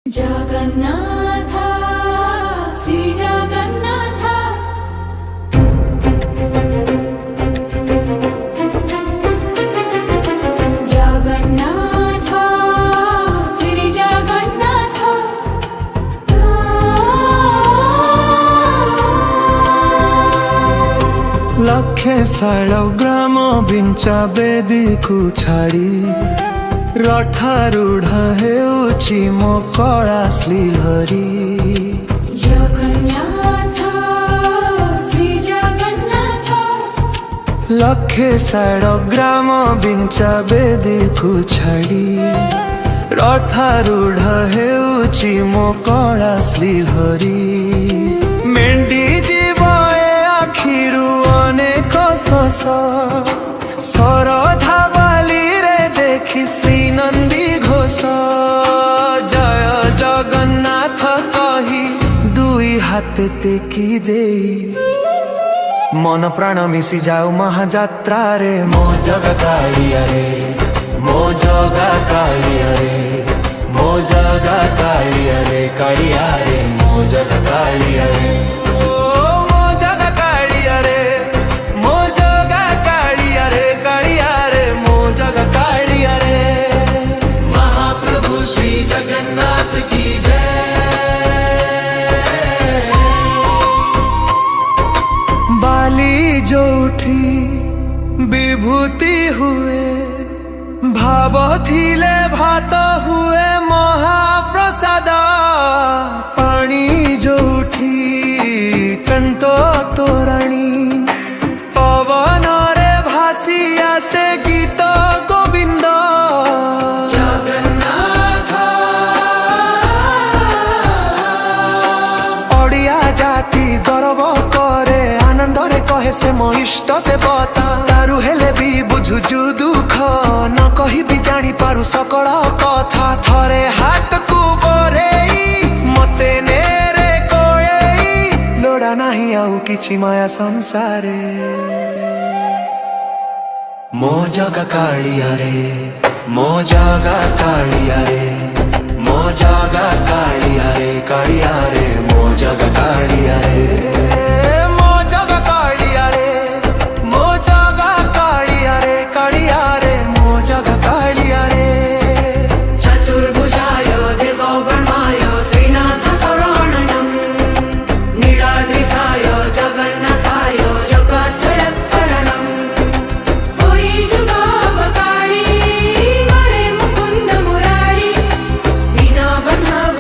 जगन्नाथ श्री जगन्नाथ जगन्नाथ श्री जगन्नाथ लक्षे साल ग्राम बिंचा बेदी को छाड़ी रठारूढ़ हेउची मो कला श्रीहरी। जगन्नाथ श्री जगन्नाथ लक्षे साल ग्राम बिंचा बेदी को छाड़ी रठारूढ़ हेउची मो कला श्रीहरी। मेंढी जीव ए आखिरु अनेक शश सरधा बाली रे देखी श्री नंदी घोष। जय जगन्नाथ कही दुई हाथ टेकी दे मन प्राण मिसी जाऊ महाजात्रा रे। मो जगा कालिया रे मो जगा कालिया रे मो जगा कालिया रे कालिया रे मो जगा कालिया रे मो जगा कालिया रे मो जगा कालिया रे कालिया रे मो जगा कालिया रे। महाप्रभु श्री जगन्नाथ की जय। बाली जो उठी विभूति हुए भाव थिले भात हुए महाप्रसाद। पानी जो उठी कंठ तोराणी पवन रे भासी आसे गीत गोविंद। जगन्नाथ ओडिया जाति गर्व करे आनंद रे कहे से मो इष्ट देवता। तारु हेले भी बुझुजु दुख न कही भी जानी पारु सकल कथा। थरे हाथ को बरेई मते नेरे कोएई लोड़ा नहीं आउ किछि माया संसारे। मो जगा कालिया रे मो जगा कालिया रे मो जगा कालिया रे कालिया रे मो जगा कालिया रे।